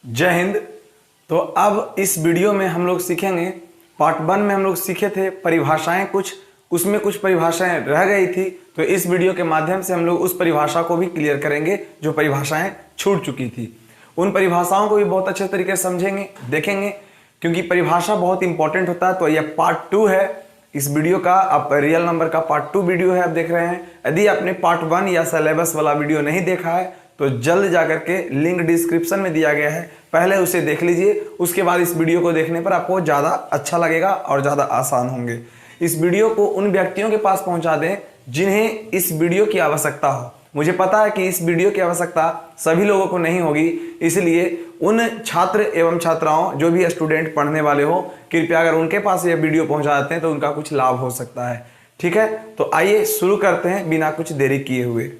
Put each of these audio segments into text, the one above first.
जय हिंद। तो अब इस वीडियो में हम लोग सीखेंगे, पार्ट 1 में हम लोग सीखे थे परिभाषाएं, उसमें कुछ परिभाषाएं रह गई थी। तो इस वीडियो के माध्यम से हम लोग उस परिभाषा को भी क्लियर करेंगे जो परिभाषाएं छूट चुकी थी। उन परिभाषाओं को भी बहुत अच्छे तरीके से समझेंगे, देखेंगे, क्योंकि परिभाषा बहुत इंपॉर्टेंट होता है। तो यह पार्ट 2 है इस वीडियो का। आप रियल नंबर का पार्ट 2 वीडियो है, आप देख रहे हैं। यदि आपने पार्ट 1 या सिलेबस वाला वीडियो नहीं देखा है तो जल्द जाकर के लिंक डिस्क्रिप्शन में दिया गया है, पहले उसे देख लीजिए। उसके बाद इस वीडियो को देखने पर आपको ज़्यादा अच्छा लगेगा और ज़्यादा आसान होंगे। इस वीडियो को उन व्यक्तियों के पास पहुंचा दें जिन्हें इस वीडियो की आवश्यकता हो। मुझे पता है कि इस वीडियो की आवश्यकता सभी लोगों को नहीं होगी, इसलिए उन छात्र एवं छात्राओं जो भी स्टूडेंट पढ़ने वाले हो, कृपया अगर उनके पास ये वीडियो पहुंचा देते हैं तो उनका कुछ लाभ हो सकता है। ठीक है, तो आइए शुरू करते हैं बिना कुछ देरी किए हुए।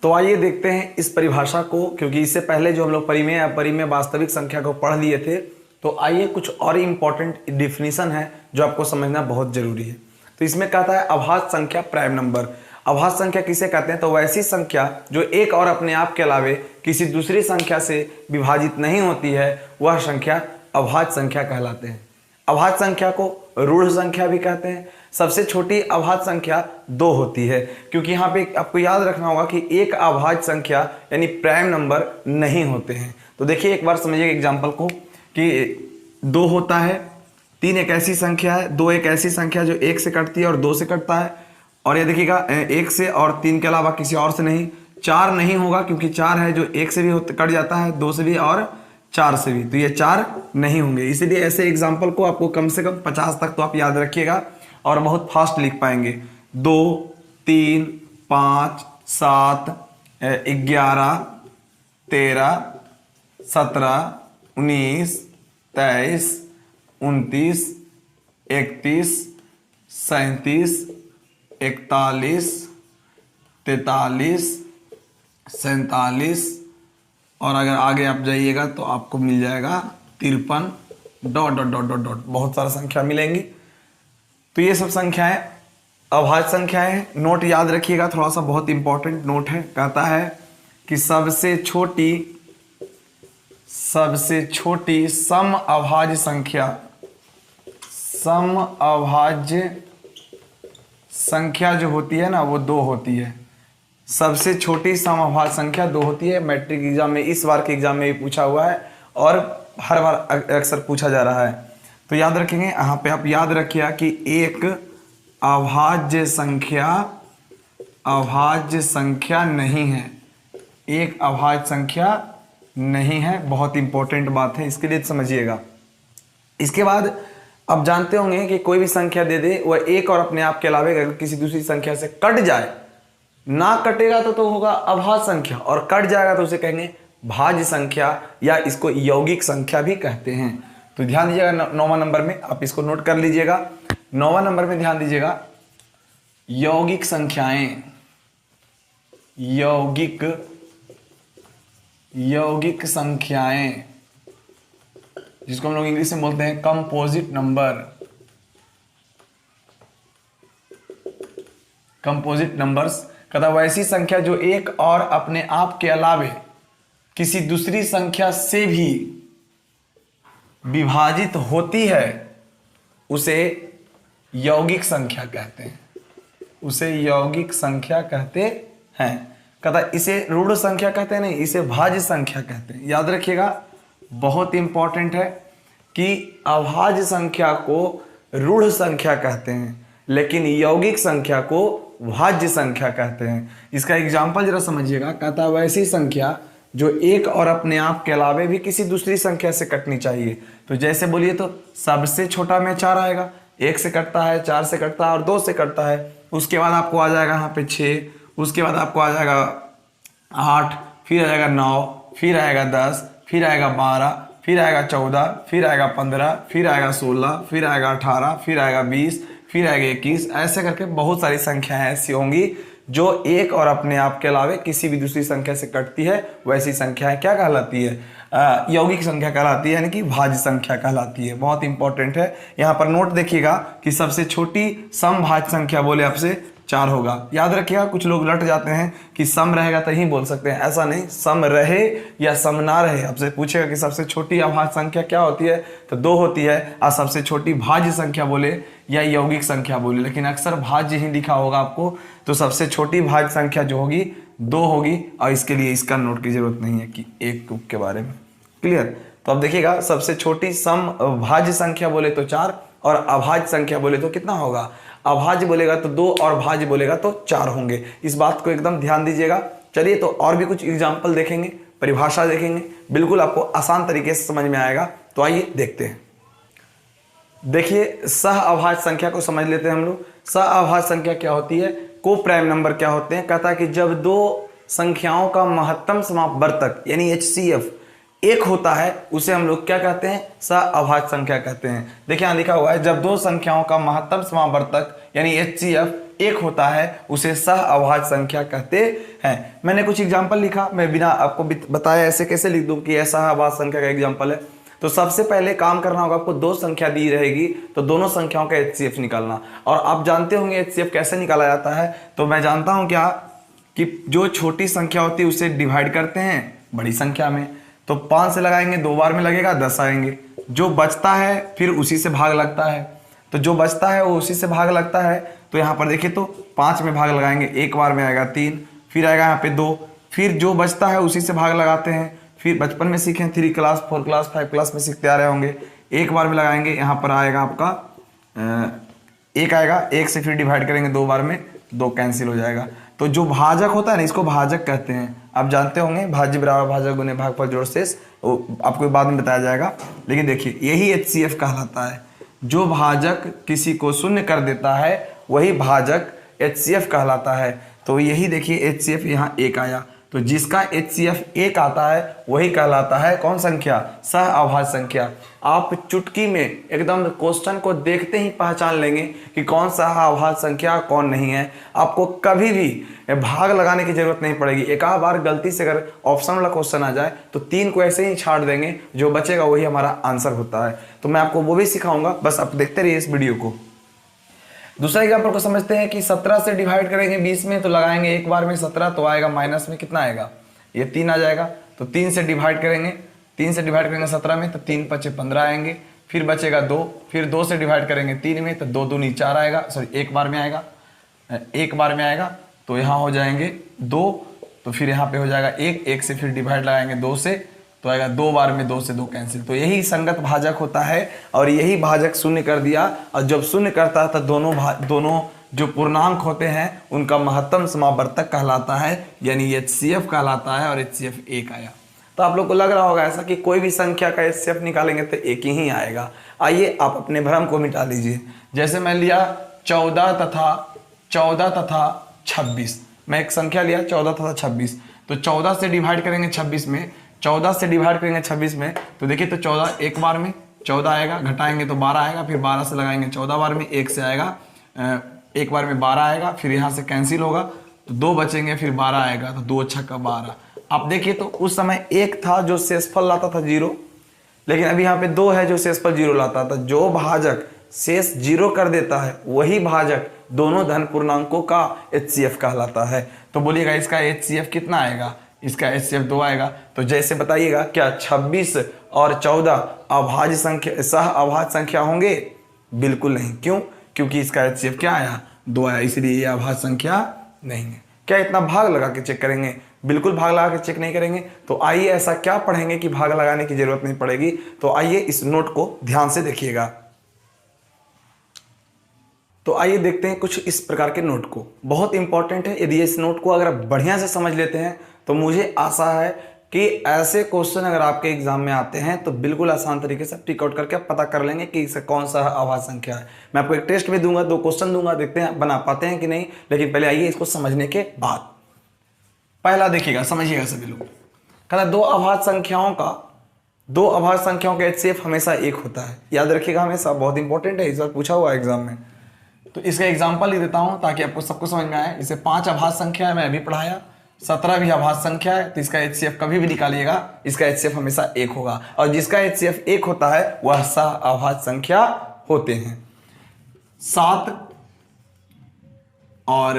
तो आइए देखते हैं इस परिभाषा को, क्योंकि इससे पहले जो हम लोग परिमेय वास्तविक संख्या को पढ़ लिए थे। तो आइए कुछ और इंपॉर्टेंट डिफिनीशन है जो आपको समझना बहुत जरूरी है। तो इसमें कहता है अभाज्य संख्या प्राइम नंबर। अभाज्य संख्या किसे कहते हैं? तो वैसी संख्या जो एक और अपने आप के अलावे किसी दूसरी संख्या से विभाजित नहीं होती है, वह संख्या अभाज्य संख्या कहलाते हैं। अभाज्य संख्या को रूढ़ संख्या भी कहते हैं। सबसे छोटी अभाज्य संख्या 2 होती है, क्योंकि यहाँ पे आपको याद रखना होगा कि एक अभाज्य संख्या यानी प्राइम नंबर नहीं होते हैं। तो देखिए एक बार समझिए एग्जाम्पल को कि 2 होता है, 3 एक ऐसी संख्या है, 2 एक ऐसी संख्या जो 1 से कटती है और 2 से कटता है। और ये देखिएगा 1 से और 3 के अलावा किसी और से नहीं। 4 नहीं होगा, क्योंकि 4 है जो 1 से भी कट जाता है, 2 से भी और 4 से भी, तो ये 4 नहीं होंगे। इसीलिए ऐसे एग्जाम्पल को आपको कम से कम 50 तक तो आप याद रखिएगा और बहुत फास्ट लिख पाएंगे। 2, 3, 5, 7, 11, 13, 17, 19, 23, 29, 31, 37, 41, 43, 47, और अगर आगे आप जाइएगा तो आपको मिल जाएगा 53 ... बहुत सारा संख्या मिलेंगी। तो ये सब संख्याएं अभाज्य संख्याएं हैं। नोट याद रखिएगा, थोड़ा सा बहुत इंपॉर्टेंट नोट है। कहता है कि सबसे छोटी सम अभाज्य संख्या जो होती है ना, वो 2 होती है। सबसे छोटी सम अभाज्य संख्या 2 होती है। मैट्रिक एग्जाम में, इस बार के एग्जाम में भी पूछा हुआ है और हर बार अक्सर पूछा जा रहा है। तो याद रखेंगे, यहाँ पे आप याद रखिए कि एक अभाज्य संख्या नहीं है। एक अभाज्य संख्या नहीं है, बहुत इंपॉर्टेंट बात है, इसके लिए समझिएगा। इसके बाद आप जानते होंगे कि कोई भी संख्या दे दे, वह एक और अपने आप के अलावे अगर किसी दूसरी संख्या से कट जाए, ना कटेगा तो होगा अभाज्य संख्या, और कट जाएगा तो उसे कहेंगे भाज्य संख्या, या इसको यौगिक संख्या भी कहते हैं। तो ध्यान दीजिएगा 9वां नंबर में, आप इसको नोट कर लीजिएगा। 9वां नंबर में ध्यान दीजिएगा, यौगिक संख्याएं, जिसको हम लोग इंग्लिश में बोलते हैं कंपोजिट नंबर्स। कहता वैसी संख्या जो एक और अपने आप के अलावे किसी दूसरी संख्या से भी विभाजित होती है, उसे यौगिक संख्या कहते हैं। कहता इसे रूढ़ संख्या कहते हैं, नहीं, इसे भाज्य संख्या कहते हैं। याद रखिएगा, बहुत इंपॉर्टेंट है कि अभाज्य संख्या को रूढ़ संख्या कहते हैं, लेकिन यौगिक संख्या को भाज्य संख्या कहते हैं। इसका एग्जाम्पल जरा समझिएगा। कहता है वैसी संख्या जो एक और अपने आप के अलावे भी किसी दूसरी संख्या से कटनी चाहिए। तो जैसे बोलिए तो सबसे छोटा में 4 आएगा, 1 से कटता है, 4 से कटता है और 2 से कटता है। उसके बाद आपको आ जाएगा यहाँ पे 6, उसके बाद आपको आ जाएगा 8, फिर आएगा 9, फिर आएगा 10, फिर आएगा 12, फिर आएगा 14, फिर आएगा 15, फिर आएगा 16, फिर आएगा 18, फिर आएगा 20, फिर आएगा 21। ऐसे करके बहुत सारी संख्याएं ऐसी होंगी जो एक और अपने आप के अलावे किसी भी दूसरी संख्या से कटती है। वैसी संख्याएं क्या कहलाती है? यौगिक संख्या कहलाती है, यानी कि भाज्य संख्या कहलाती है। बहुत इंपॉर्टेंट है। यहाँ पर नोट देखिएगा कि सबसे छोटी समभाज्य संख्या बोले आपसे 4 होगा। याद रखिएगा, कुछ लोग रट जाते हैं कि सम रहेगा तो ही बोल सकते हैं, ऐसा नहीं, सम रहे या सम ना रहे। आपसे पूछेगा कि सबसे छोटी अभाज्य संख्या क्या होती है, तो 2 होती है। और सबसे छोटी भाज्य संख्या बोले या यौगिक संख्या बोले, लेकिन अक्सर भाज्य ही लिखा होगा आपको, तो सबसे छोटी भाज्य संख्या जो होगी 2 होगी। और इसके लिए इसका नोट की जरूरत नहीं है कि एक के बारे में। क्लियर? तो अब देखिएगा, सबसे छोटी सम भाज्य संख्या बोले तो 4 और अभाज्य संख्या बोले तो कितना होगा? अभाज्य बोलेगा तो 2 और भाज्य बोलेगा तो 4 होंगे। इस बात को एकदम ध्यान दीजिएगा। चलिए, तो और भी कुछ एग्जाम्पल देखेंगे, परिभाषा देखेंगे, बिल्कुल आपको आसान तरीके से समझ में आएगा। तो आइए देखते हैं। देखिए, सह अभाज्य संख्या को समझ लेते हैं हम लोग। सह अभाज्य संख्या क्या होती है, को प्राइम नंबर क्या होते हैं? कहता है कि जब 2 संख्याओं का महत्तम समापवर्तक यानी HCF एक होता है, उसे हम लोग क्या कहते हैं? सह अभाज्य संख्या कहते हैं। देखिए यहाँ लिखा हुआ है, जब 2 संख्याओं का महत्तम समापवर्तक यानी HCF एक होता है, उसे सह अभाज्य संख्या कहते हैं। मैंने कुछ एग्जाम्पल लिखा, मैं बिना आपको बताया ऐसे कैसे लिख दूं कि यह सह अभाज्य संख्या का एग्जाम्पल है। तो सबसे पहले काम करना होगा, आपको 2 संख्या दी रहेगी तो दोनों संख्याओं का HCF निकालना। और आप जानते होंगे HCF कैसे निकाला जाता है, तो मैं जानता हूं क्या कि जो छोटी संख्या होती है उसे डिवाइड करते हैं बड़ी संख्या में। तो 5 से लगाएंगे, 2 बार में लगेगा 10 आएंगे। जो बचता है फिर उसी से भाग लगता है, तो जो बचता है वो उसी से भाग लगता है। तो यहाँ पर देखिए, तो 5 में भाग लगाएंगे, 1 बार में आएगा 3, फिर आएगा यहाँ पे 2, फिर जो बचता है उसी से भाग लगाते हैं। फिर बचपन में सीखे 3 क्लास 4 क्लास 5 क्लास में सीखते आ रहे होंगे। 1 बार में लगाएंगे, यहाँ पर आएगा आपका 1 आएगा, 1 से फिर डिवाइड करेंगे 2 बार में, 2 कैंसिल हो जाएगा। तो जो भाजक होता है ना, इसको भाजक कहते हैं। आप जानते होंगे, भाज्य बराबर भाजक गुने भागफल जोड़ शेष, आपको बाद में बताया जाएगा। लेकिन देखिए, यही HCF कहलाता है। जो भाजक किसी को शून्य कर देता है वही भाजक HCF कहलाता है। तो यही देखिए HCF यहाँ 1 आया, तो जिसका HCF 1 आता है वही कहलाता है कौन संख्या? सह अभाज्य संख्या। आप चुटकी में एकदम क्वेश्चन को देखते ही पहचान लेंगे कि कौन सह अभाज्य संख्या कौन नहीं है। आपको कभी भी भाग लगाने की जरूरत नहीं पड़ेगी। एक बार गलती से अगर ऑप्शन वाला क्वेश्चन आ जाए तो 3 को ऐसे ही छाड़ देंगे, जो बचेगा वही हमारा आंसर होता है। तो मैं आपको वो भी सिखाऊंगा, बस आप देखते रहिए इस वीडियो को। दूसरा एग्जाम्पल को समझते हैं कि 17 से डिवाइड करेंगे 20 में, तो लगाएंगे 1 बार में 17, तो आएगा माइनस में कितना आएगा? ये 3 आ जाएगा। तो 3 से डिवाइड करेंगे, 3 से डिवाइड करेंगे 17 में, तो 3 × 5 = 15 आएंगे। फिर बचेगा 2, फिर 2 से डिवाइड करेंगे 3 में, तो 2 दूनी 4 आएगा। सॉरी, 1 बार में आएगा, 1 बार में आएगा, तो यहाँ हो जाएंगे 2, तो फिर यहाँ पे हो जाएगा 1, 1 से फिर डिवाइड लगाएंगे 2 से, तो आएगा 2 बार में 2 से 2 कैंसिल। तो यही संगत भाजक होता है, और यही भाजक शून्य कर दिया। और जब शून्य करता है तो दोनों जो पूर्णांक होते हैं उनका महत्तम समावर्तक कहलाता है, यानी HCF कहलाता है, और HCF 1 आया। तो आप लोग को लग रहा होगा ऐसा कि कोई भी संख्या का HCF निकालेंगे तो 1 ही आएगा। आइए आप अपने भ्रम को मिटा लीजिए। जैसे मैं लिया 14 तथा 26, मैं एक संख्या लिया 14 तथा 26, तो 14 से डिवाइड करेंगे 26 में, 14 से डिवाइड करेंगे 26 में, तो देखिए, तो 14 1 बार में 14 आएगा, घटाएंगे तो 12 आएगा, फिर 12 से लगाएंगे 14 बार में, 1 से आएगा, 1 बार में 12 आएगा, फिर यहाँ से कैंसिल होगा तो 2 बचेंगे, फिर 12 आएगा, तो 2 × 6 = 12। आप देखिए, तो उस समय 1 था जो शेषफल लाता था 0, लेकिन अभी यहाँ पे 2 है जो शेषफल 0 लाता था। जो भाजक शेष 0 कर देता है वही भाजक दोनों धन पूर्णांकों का HCF कहलाता है। तो बोलिएगा इसका HCF कितना आएगा? इसका HCF 2 आएगा। तो जैसे बताइएगा, क्या 26 और 14 अभाज्य संख्या, सह अभाज्य संख्या होंगे? बिल्कुल नहीं। क्यों? क्योंकि इसका HCF क्या आया? 2 आया, इसलिए ये अभाज्य संख्या नहीं है। क्या इतना भाग लगा के चेक करेंगे? बिल्कुल भाग लगा के चेक नहीं करेंगे। तो आइए ऐसा क्या पढ़ेंगे कि भाग लगाने की जरूरत नहीं पड़ेगी। तो आइए इस नोट को ध्यान से देखिएगा। तो आइए देखते हैं कुछ इस प्रकार के नोट को, बहुत इंपॉर्टेंट है। यदि इस नोट को अगर बढ़िया से समझ लेते हैं तो मुझे आशा है कि ऐसे क्वेश्चन अगर आपके एग्जाम में आते हैं तो बिल्कुल आसान तरीके से टिक आउट करके पता कर लेंगे कि इसका कौन सा अभाज्य संख्या है। मैं आपको एक टेस्ट भी दूंगा, 2 क्वेश्चन दूंगा, देखते हैं बना पाते हैं कि नहीं। लेकिन पहले आइए इसको समझने के बाद। पहला देखिएगा, समझिएगा सभी लोग। कहता 2 अभाज्य संख्याओं का HCF हमेशा 1 होता है। याद रखिएगा हमेशा, बहुत इंपॉर्टेंट है, इस बार पूछा हुआ एग्जाम में। तो इसका एग्जाम्पल लिख देता हूं ताकि आपको सबको समझ में आए। इसे 5 अभाज्य संख्या है, मैं अभी पढ़ाया। 17 भी अभाज्य संख्या है, तो इसका HCF कभी भी निकालिएगा, इसका HCF हमेशा 1 होगा। और जिसका HCF 1 होता है वह सह अभाज्य संख्या होते हैं। 7 और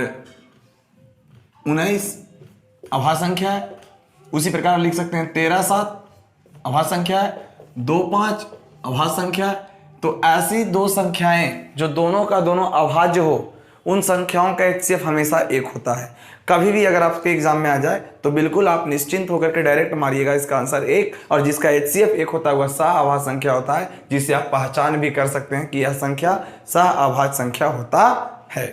19 अभाज्य संख्या है। उसी प्रकार लिख सकते हैं 13 7 अभाज्य संख्या है, 2 5 अभाज्य संख्या है। तो ऐसी दो संख्याएं जो दोनों का दोनों अभाज्य हो, उन संख्याओं का HCF हमेशा 1 होता है। कभी भी अगर आपके एग्जाम में आ जाए तो बिल्कुल आप निश्चिंत होकर के डायरेक्ट मारिएगा इसका आंसर 1, और जिसका HCF 1 होता है वह सह-अभाज्य संख्या होता है, जिसे आप पहचान भी कर सकते हैं कि यह संख्या सह-अभाज्य संख्या होता है।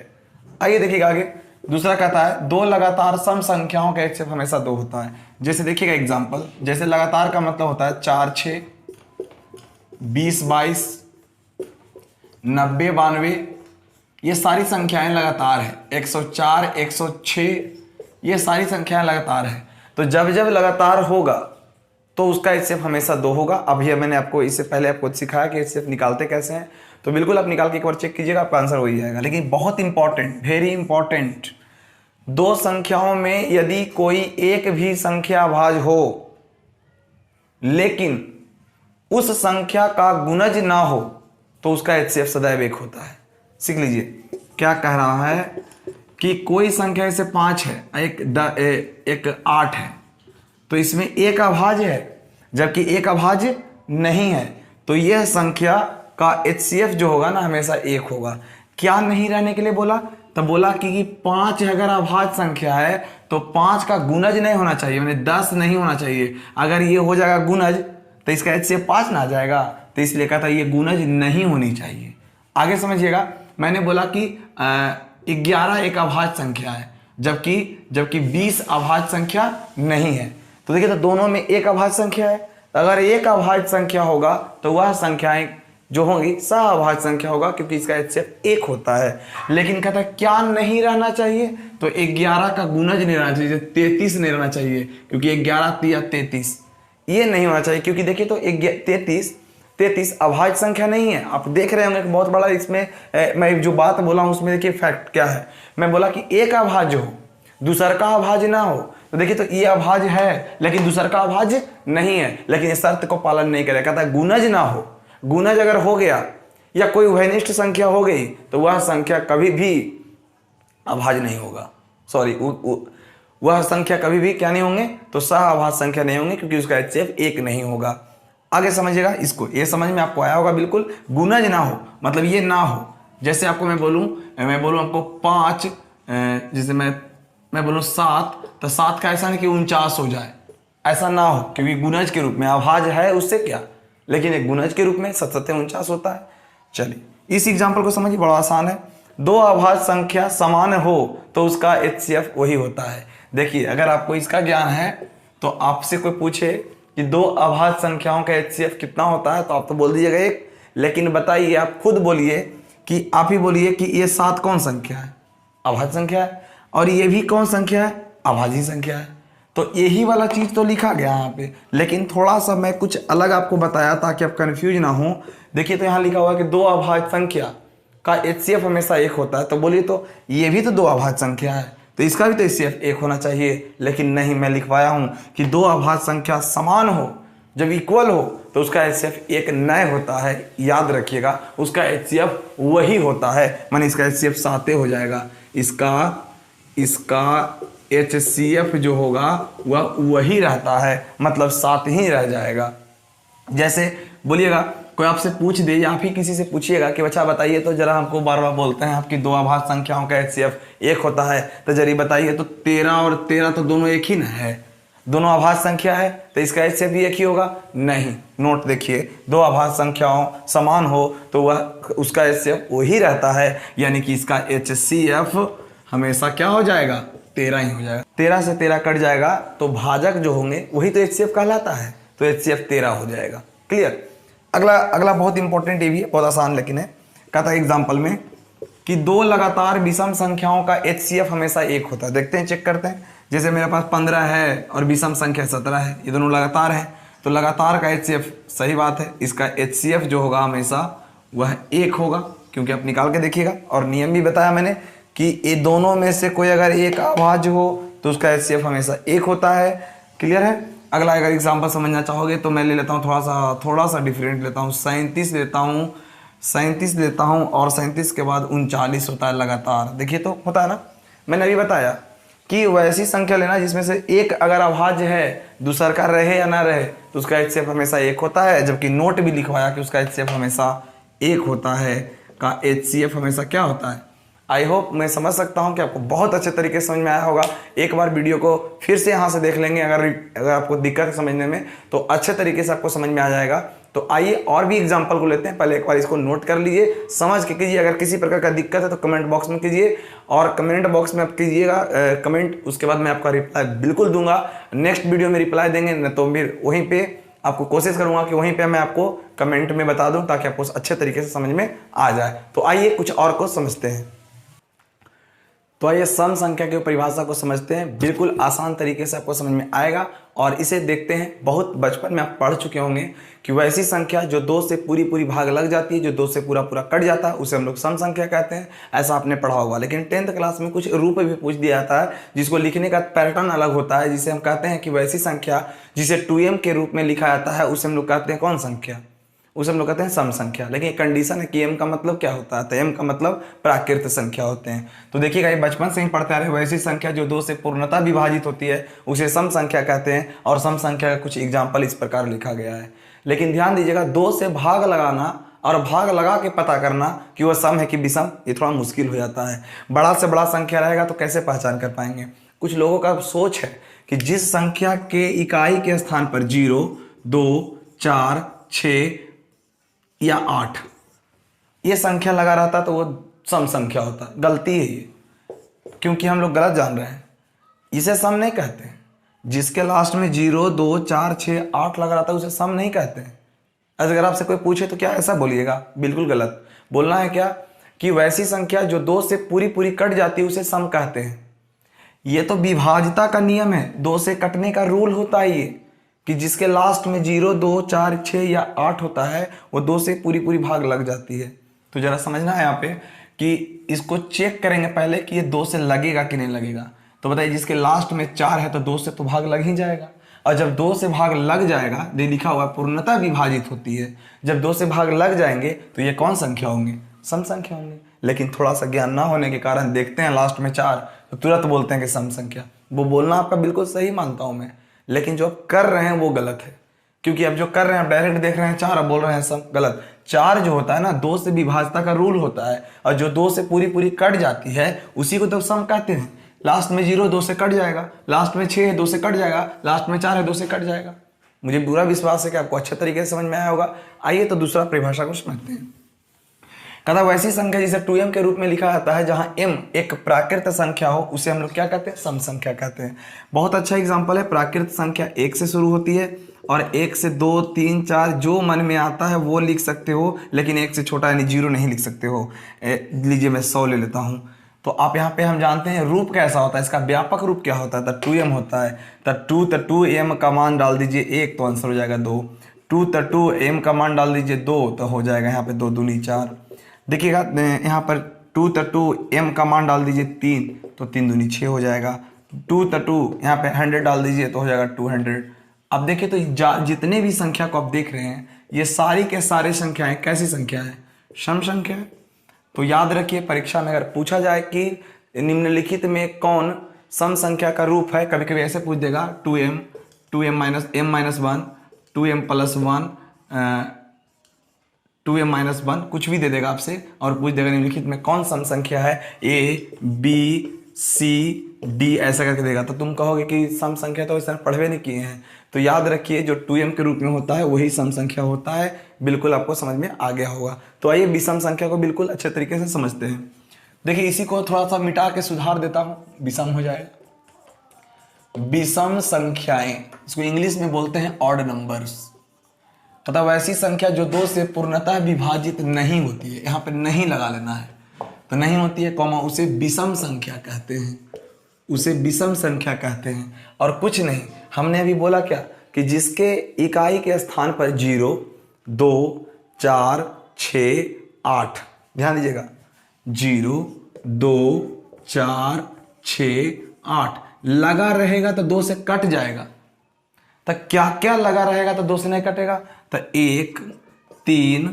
आइए देखिएगा आगे। दूसरा कहता है दो लगातार सम संख्याओं का HCF हमेशा 2 होता है। जैसे देखिएगा एग्जाम्पल, जैसे लगातार का मतलब होता है 4 6 20 22 90 92, ये सारी संख्याएं लगातार है। 104 106, ये सारी संख्याएं लगातार है। तो जब जब लगातार होगा तो उसका HCF हमेशा 2 होगा। अभी मैंने आपको इससे पहले आपको सिखाया कि HCF निकालते कैसे हैं, तो बिल्कुल आप निकाल के एक बार चेक कीजिएगा, आपका आंसर हो ही जाएगा। लेकिन बहुत इंपॉर्टेंट, वेरी इंपॉर्टेंट, दो संख्याओं में यदि कोई एक भी संख्या अभाज्य हो लेकिन उस संख्या का गुणज ना हो तो उसका HCF सदैव 1 होता है। सीख लीजिए क्या कह रहा है कि कोई संख्या जैसे 5 है, एक 8 है, तो इसमें एक अभाज्य है जबकि एक अभाज्य नहीं है, तो यह संख्या का HCF जो होगा ना हमेशा 1 होगा। क्या नहीं रहने के लिए बोला? तब बोला कि 5 अगर अभाज्य संख्या है तो 5 का गुणज नहीं होना चाहिए, मैंने 10 नहीं होना चाहिए। अगर ये हो जाएगा गुणज तो इसका HCF 5 ना आ जाएगा, तो इसलिए कहता है ये गुणज नहीं होनी चाहिए। आगे समझिएगा, मैंने बोला कि 11 एक अभाज्य संख्या है जबकि 20 अभाज्य संख्या नहीं है। तो देखिए, तो दोनों में एक अभाज्य संख्या है। अगर एक अभाज्य संख्या होगा तो वह संख्याएं जो होंगी सह-अभाज्य संख्या होगा, क्योंकि इसका HCF 1 होता है। लेकिन कहता है क्या नहीं रहना चाहिए? तो 11 का गुणज नहीं रहना चाहिए, 33 नहीं रहना चाहिए, क्योंकि 11 तिया 33 ये नहीं होना चाहिए। क्योंकि देखिए तो 33 अभाज्य संख्या नहीं है। आप देख रहे होंगे बहुत बड़ा इसमें मैं जो बात बोला हूं उसमें देखिए फैक्ट क्या है। मैं बोला कि एक अभाज्य हो दूसर का अभाज्य ना हो, तो देखिए तो ये अभाज्य है लेकिन दूसर का अभाज्य नहीं है, लेकिन इस शर्त को पालन नहीं करेगा। कहता है गुणज ना हो। गुणज अगर हो गया या कोई उभयनिष्ठ संख्या हो गई तो वह संख्या कभी भी अभाज्य नहीं होगा। सॉरी, वह संख्या कभी भी क्या नहीं होंगे? तो सह-अभाज्य संख्या नहीं होंगे, क्योंकि उसका HCF 1 नहीं होगा। आगे समझिएगा इसको, ये समझ में आपको आया होगा बिल्कुल। गुणज ना हो मतलब ये ना हो। जैसे आपको मैं बोलूं आपको 5, जैसे मैं बोलूं 7, तो 7 का ऐसा नहीं कि 49 हो जाए, ऐसा ना हो, क्योंकि गुणज के रूप में अभाज्य है उससे क्या, लेकिन एक गुणज के रूप में 7 7 49 होता है। चलिए इस एग्जाम्पल को समझिए, बड़ा आसान है। दो अभाज्य संख्या समान हो तो उसका HCF वही होता है। देखिए अगर आपको इसका ज्ञान है तो आपसे कोई पूछे कि दो अभाज्य संख्याओं का HCF कितना होता है तो आप तो बोल दीजिएगा 1, लेकिन बताइए, आप खुद बोलिए कि आप ही बोलिए कि ये 7 कौन संख्या है? अभाज्य संख्या है। और ये भी कौन संख्या है? अभाज्य संख्या है। तो यही वाला चीज तो लिखा गया यहाँ पे, लेकिन थोड़ा सा मैं कुछ अलग आपको बताया ताकि आप कंफ्यूज ना हो। देखिए तो यहाँ लिखा हुआ कि दो अभाज्य संख्या का HCF हमेशा 1 होता है, तो बोलिए तो ये भी तो दो अभाज्य संख्या है, तो इसका भी तो HCF 1 होना चाहिए। लेकिन नहीं, मैं लिखवाया हूं कि दो अभाज्य संख्या समान हो, जब इक्वल हो तो उसका HCF 1 नहीं होता है। याद रखिएगा, उसका HCF वही होता है, माने इसका HCF 7 हो जाएगा। इसका HCF जो होगा वह वही रहता है, मतलब 7 ही रह जाएगा। जैसे बोलिएगा कोई आपसे पूछ दे या आप ही किसी से पूछिएगा कि बच्चा बताइए तो जरा, हमको बार बार बोलते हैं आपकी दो अभाज्य संख्याओं का HCF 1 होता है, तो जरा बताइए तो 13 और 13 तो दोनों एक ही ना है, दोनों अभाज्य संख्या है, तो इसका HCF भी एक ही होगा? नहीं। नोट देखिए, दो अभाज्य संख्याओं समान हो तो वह उसका HCF वही रहता है, यानी कि इसका HCF हमेशा क्या हो जाएगा? 13 ही हो जाएगा। 13 से 13 कट जाएगा तो भाजक जो होंगे वही तो HCF कहलाता है, तो HCF 13 हो जाएगा। क्लियर? अगला बहुत इंपॉर्टेंट, ये भी है बहुत आसान लेकिन है। कहता है एग्जाम्पल में कि दो लगातार विषम संख्याओं का HCF हमेशा 1 होता है। देखते हैं, चेक करते हैं। जैसे मेरे पास 15 है और विषम संख्या 17 है, ये दोनों लगातार है, तो लगातार का HCF सही बात है, इसका HCF जो होगा हमेशा वह 1 होगा, क्योंकि आप निकाल के देखिएगा। और नियम भी बताया मैंने कि ये दोनों में से कोई अगर एक अभाज्य हो तो उसका HCF हमेशा 1 होता है। क्लियर है? अगला अगर एग्जाम्पल समझना चाहोगे तो मैं ले लेता हूँ थोड़ा सा डिफरेंट लेता हूँ, 37 लेता हूँ 37 लेता हूँ और 37 के बाद 39 होता है लगातार। देखिए तो होता है ना, मैंने अभी बताया कि वैसी संख्या लेना जिसमें से एक अगर अभाज्य है, दूसरा का रहे या ना रहे, तो उसका HCF हमेशा एक होता है। जबकि नोट भी लिखवाया कि उसका HCF हमेशा एक होता है, का HCF हमेशा क्या होता है। आई होप मैं समझ सकता हूं कि आपको बहुत अच्छे तरीके से समझ में आया होगा। एक बार वीडियो को फिर से यहाँ से देख लेंगे, अगर आपको दिक्कत है समझने में तो अच्छे तरीके से आपको समझ में आ जाएगा। तो आइए और भी एग्जांपल को लेते हैं। पहले एक बार इसको नोट कर लीजिए, समझ के कीजिए। अगर किसी प्रकार का दिक्कत है तो कमेंट बॉक्स में कीजिए, और कमेंट बॉक्स में आप कीजिएगा कमेंट, उसके बाद मैं आपका रिप्लाई बिल्कुल दूंगा। नेक्स्ट वीडियो में रिप्लाई देंगे न तो फिर वहीं पे आपको कोशिश करूंगा कि वहीं पे मैं आपको कमेंट में बता दूं, ताकि आपको अच्छे तरीके से समझ में आ जाए। तो आइए कुछ और को समझते हैं। तो आइए सम संख्या की परिभाषा को समझते हैं। बिल्कुल आसान तरीके से आपको समझ में आएगा, और इसे देखते हैं। बहुत बचपन में आप पढ़ चुके होंगे कि वैसी संख्या जो 2 से पूरी पूरी भाग लग जाती है, जो 2 से पूरा पूरा कट जाता है, उसे हम लोग सम संख्या कहते हैं। ऐसा आपने पढ़ा होगा। लेकिन 10th क्लास में कुछ रूप भी पूछ दिया जाता है, जिसको लिखने का पैटर्न अलग होता है, जिसे हम कहते हैं कि वैसी संख्या जिसे 2m के रूप में लिखा जाता है, उसे हम लोग कहते हैं कौन संख्या, उसे हम लोग कहते हैं सम संख्या। लेकिन एक कंडीशन है कि m का मतलब क्या होता है, तो m का मतलब प्राकृत संख्या होते हैं। तो देखिएगा, ये बचपन से ही पढ़ते आ रहे हैं। वैसी संख्या जो 2 से पूर्णतः विभाजित होती है उसे सम संख्या कहते हैं, और सम संख्या का कुछ एग्जाम्पल इस प्रकार लिखा गया है। लेकिन ध्यान दीजिएगा, 2 से भाग लगाना और भाग लगा के पता करना कि वह सम है कि विषम, ये थोड़ा मुश्किल हो जाता है। बड़ा से बड़ा संख्या रहेगा तो कैसे पहचान कर पाएंगे। कुछ लोगों का सोच है कि जिस संख्या के इकाई के स्थान पर 0, 2, 4, 6 या 8 ये संख्या लगा रहता तो वो सम संख्या होता। गलती है ये, क्योंकि हम लोग गलत जान रहे हैं। इसे सम नहीं कहते। जिसके लास्ट में 0, 2, 4, 6, 8 लगा रहता है उसे सम नहीं कहते। अगर आपसे कोई पूछे तो क्या ऐसा बोलिएगा? बिल्कुल गलत। बोलना है क्या कि वैसी संख्या जो 2 से पूरी पूरी कट जाती है उसे सम कहते हैं। ये तो विभाज्यता का नियम है, 2 से कटने का रूल होता है ये, कि जिसके लास्ट में 0, 2, 4, 6 या 8 होता है वो 2 से पूरी पूरी भाग लग जाती है। तो जरा समझना है यहाँ पे कि इसको चेक करेंगे पहले कि ये 2 से लगेगा कि नहीं लगेगा। तो बताइए, जिसके लास्ट में 4 है तो 2 से तो भाग लग ही जाएगा। और जब 2 से भाग लग जाएगा, जो लिखा हुआ पूर्णतः विभाजित होती है, जब 2 से भाग लग जाएंगे तो ये कौन संख्या होंगे? सम संख्या होंगे। लेकिन थोड़ा सा ज्ञान ना होने के कारण देखते हैं लास्ट में 4 तो तुरंत बोलते हैं कि सम संख्या। वो बोलना आपका बिल्कुल सही मानता हूं मैं, लेकिन जो आप कर रहे हैं वो गलत है। क्योंकि अब जो कर रहे हैं, आप डायरेक्ट देख रहे हैं 4, अब बोल रहे हैं सम, गलत। 4 जो होता है ना, 2 से विभाज्यता का रूल होता है, और जो 2 से पूरी पूरी कट जाती है उसी को तो सम कहते हैं। लास्ट में 0 2 से कट जाएगा, लास्ट में 6 है 2 से कट जाएगा, लास्ट में 4 है 2 से कट जाएगा। मुझे पूरा विश्वास है कि आपको अच्छे तरीके से समझ में आया होगा। आइए तो दूसरा परिभाषा को समझते हैं। कहता वैसी संख्या जिसे 2m के रूप में लिखा जाता है, जहां m एक प्राकृत संख्या हो, उसे हम लोग क्या कहते हैं? सम संख्या कहते हैं। बहुत अच्छा एग्जांपल है। प्राकृत संख्या 1 से शुरू होती है, और 1 से 2, 3, 4 जो मन में आता है वो लिख सकते हो, लेकिन 1 से छोटा यानी 0 नहीं लिख सकते हो। लीजिए मैं 100 ले लेता हूँ। तो आप यहाँ पे हम जानते हैं रूप कैसा होता है, इसका व्यापक रूप क्या होता है? तो 2m होता है। तो 2m का मान डाल दीजिए 1 तो आंसर हो जाएगा 2। 2m का मान डाल दीजिए 2 तो हो जाएगा यहाँ पे 2 दूनी 4। देखिएगा यहाँ पर 2m का मान डाल दीजिए 3 तो 3 दूनी 6 हो जाएगा। 2 यहाँ पे 100 डाल दीजिए तो हो जाएगा 200। अब देखिए तो जितने भी संख्या को आप देख रहे हैं, ये सारी के सारे संख्याएं कैसी संख्या है? सम संख्या है। तो याद रखिए, परीक्षा में अगर पूछा जाए कि निम्नलिखित में कौन सम संख्या का रूप है, कभी कभी ऐसे पूछ देगा 2m minus m minus 1, 2m plus 1, 2m minus 1, कुछ भी दे देगा आपसे और पूछ देगा निम्नलिखित में कौन सम संख्या है, a b c d ऐसा करके देगा। तो तुम कहोगे कि सम संख्या तो इस तरह पढ़वे नहीं किए हैं। तो याद रखिए, जो 2m के रूप में होता है वही सम संख्या होता है। बिल्कुल आपको समझ में आ गया होगा। तो आइए विषम संख्या को बिल्कुल अच्छे तरीके से समझते हैं। देखिए, इसी को थोड़ा सा मिटा के सुधार देता हूं, विषम हो जाएगा। विषम संख्याएं, इसको इंग्लिश में बोलते हैं ऑड नंबर्स। तथा वैसी संख्या जो 2 से पूर्णतः विभाजित नहीं होती है, यहाँ पे नहीं लगा लेना है, तो नहीं होती है कॉमा, उसे विषम संख्या कहते हैं। उसे विषम संख्या कहते हैं। और कुछ नहीं, हमने अभी बोला क्या कि जिसके इकाई के स्थान पर 0, 2, 4, 6, 8, ध्यान दीजिएगा, 0, 2, 4, 6, 8 लगा रहेगा तो 2 से कट जाएगा। तो क्या क्या लगा रहेगा तो 2 से नहीं कटेगा? तो 1, 3,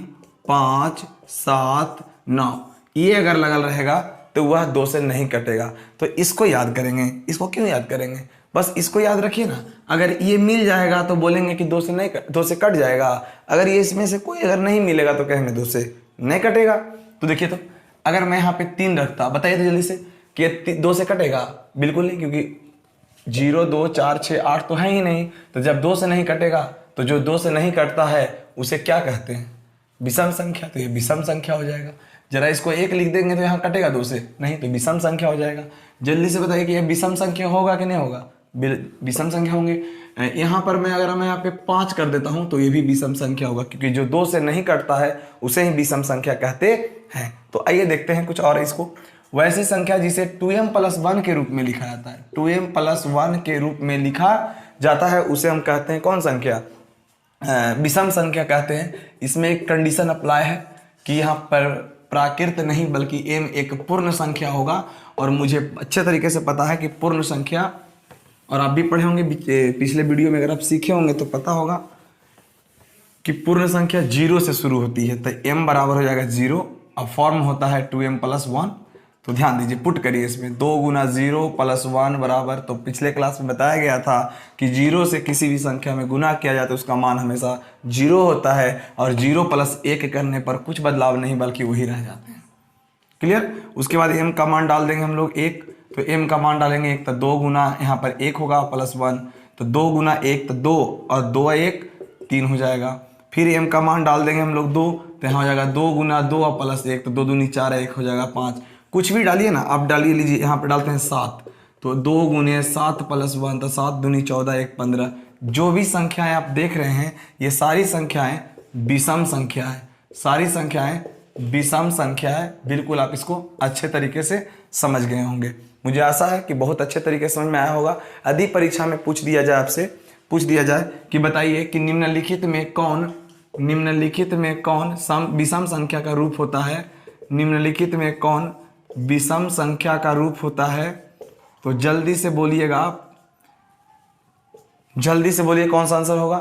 5 7 9, ये अगर लगल रहेगा तो वह 2 से नहीं कटेगा। तो इसको याद करेंगे। इसको क्यों याद करेंगे? बस इसको याद रखिए ना। अगर ये मिल जाएगा तो बोलेंगे कि 2 से कट जाएगा। अगर ये इसमें से कोई अगर नहीं मिलेगा तो कहेंगे 2 से नहीं कटेगा। तो देखिए, तो अगर मैं यहाँ पे 3 रखता, बताइए तो जल्दी से कि 2 से कटेगा? बिल्कुल नहीं, क्योंकि 0 2 4 6 8 तो है ही नहीं। तो जब 2 से नहीं कटेगा तो जो 2 से नहीं कटता है उसे क्या कहते हैं? विषम संख्या। तो ये विषम संख्या हो जाएगा। जरा इसको 1 लिख देंगे तो यहाँ कटेगा 2 से? नहीं, तो विषम संख्या हो जाएगा। जल्दी से बताइए कि यह विषम संख्या होगा कि नहीं होगा? विषम संख्या होंगे। यहाँ पर मैं अगर मैं यहाँ पे 5 कर देता हूँ तो ये भी विषम संख्या होगा, क्योंकि जो 2 से नहीं कटता है उसे ही विषम संख्या कहते हैं। तो आइए देखते हैं कुछ और इसको। वैसी संख्या जिसे 2m+1 के रूप में लिखा जाता है, 2m+1 के रूप में लिखा जाता है, उसे हम कहते हैं कौन संख्या? विषम संख्या कहते हैं। इसमें एक कंडीशन अप्लाई है कि यहाँ पर प्राकृत नहीं बल्कि m एक पूर्ण संख्या होगा। और मुझे अच्छे तरीके से पता है कि पूर्ण संख्या, और आप भी पढ़े होंगे पिछले वीडियो में, अगर आप सीखे होंगे तो पता होगा कि पूर्ण संख्या 0 से शुरू होती है। तो m बराबर हो जाएगा 0। अब फॉर्म होता है 2m+1। तो ध्यान दीजिए, पुट करिए इसमें। 2 × 0 + 1 बराबर, तो पिछले क्लास में बताया गया था कि 0 से किसी भी संख्या में गुना किया जाए तो उसका मान हमेशा 0 होता है, और 0 + 1 करने पर कुछ बदलाव नहीं बल्कि वही रह जाते हैं। क्लियर? उसके बाद m का मान डाल देंगे हम लोग 1। तो m का मान डालेंगे 1, तो 2 गुना यहाँ पर 1 होगा +1, तो 2 × 1 तो 2, और 2 1 3 हो जाएगा। फिर m का मान डाल देंगे हम लोग 2, तो यहाँ हो जाएगा 2 × 2 + 1, तो 2 दूनी 4, 1 हो जाएगा 5। कुछ भी डालिए ना, आप डालिए, लीजिए यहाँ पे डालते हैं 7, तो 2 × 7 + 1, तो 7 दूनी 14, 1 15। जो भी संख्याएं आप देख रहे हैं ये सारी संख्याएं विषम संख्या है, सारी संख्याएं विषम संख्या है। बिल्कुल आप इसको अच्छे तरीके से समझ गए होंगे। मुझे आशा है कि बहुत अच्छे तरीके से समझ में आया होगा। यदि परीक्षा में पूछ दिया जाए, आपसे पूछ दिया जाए कि बताइए कि निम्नलिखित में कौन विषम संख्या का रूप होता है, निम्नलिखित में कौन विषम संख्या का रूप होता है, तो जल्दी से बोलिएगा आप, जल्दी से बोलिए कौन सा आंसर होगा।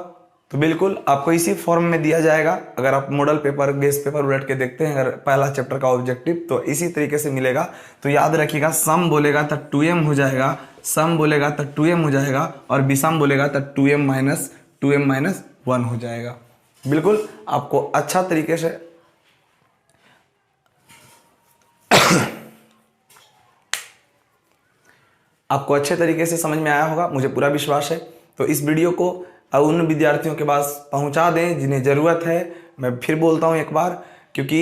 तो बिल्कुल आपको इसी फॉर्म में दिया जाएगा। अगर आप मॉडल पेपर, गेस्ट पेपर उलट के देखते हैं अगर पहला चैप्टर का ऑब्जेक्टिव, तो इसी तरीके से मिलेगा। तो याद रखिएगा, सम बोलेगा तो 2m हो जाएगा, सम बोलेगा तो 2m हो जाएगा, और विषम बोलेगा तो 2m-1 हो जाएगा। बिल्कुल आपको अच्छा तरीके से आपको अच्छे तरीके से समझ में आया होगा, मुझे पूरा विश्वास है। तो इस वीडियो को उन विद्यार्थियों के पास पहुंचा दें जिन्हें ज़रूरत है। मैं फिर बोलता हूं एक बार, क्योंकि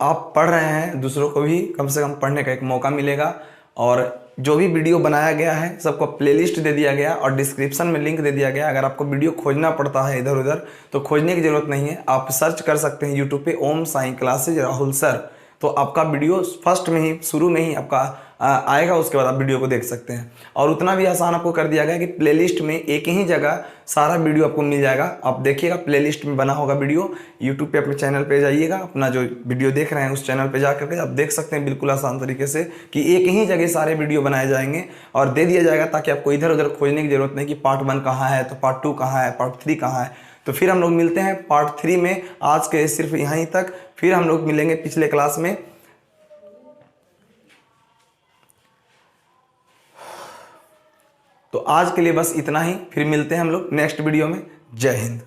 आप पढ़ रहे हैं, दूसरों को भी कम से कम पढ़ने का एक मौका मिलेगा। और जो भी वीडियो बनाया गया है सबको प्लेलिस्ट दे दिया गया और डिस्क्रिप्शन में लिंक दे दिया गया। अगर आपको वीडियो खोजना पड़ता है इधर उधर तो खोजने की ज़रूरत नहीं है, आप सर्च कर सकते हैं यूट्यूब पे ओम साई क्लासेज राहुल सर, तो आपका वीडियो फर्स्ट में ही, शुरू में ही आपका आएगा। उसके बाद आप वीडियो को देख सकते हैं। और उतना भी आसान आपको कर दिया गया कि प्लेलिस्ट में एक ही जगह सारा वीडियो आपको मिल जाएगा। आप देखिएगा, प्लेलिस्ट में बना होगा वीडियो। यूट्यूब पे अपने चैनल पे जाइएगा, अपना जो वीडियो देख रहे हैं उस चैनल पे जा करके आप देख सकते हैं बिल्कुल आसान तरीके से कि एक ही जगह सारे वीडियो बनाए जाएंगे और दे दिया जाएगा, ताकि आपको इधर उधर खोजने की जरूरत नहीं कि पार्ट 1 कहाँ है, तो पार्ट 2 कहाँ है, पार्ट 3 कहाँ है। तो फिर हम लोग मिलते हैं पार्ट 3 में। आज के सिर्फ यहीं तक, फिर हम लोग मिलेंगे पिछले क्लास में। तो आज के लिए बस इतना ही, फिर मिलते हैं हम लोग नेक्स्ट वीडियो में। जय हिंद।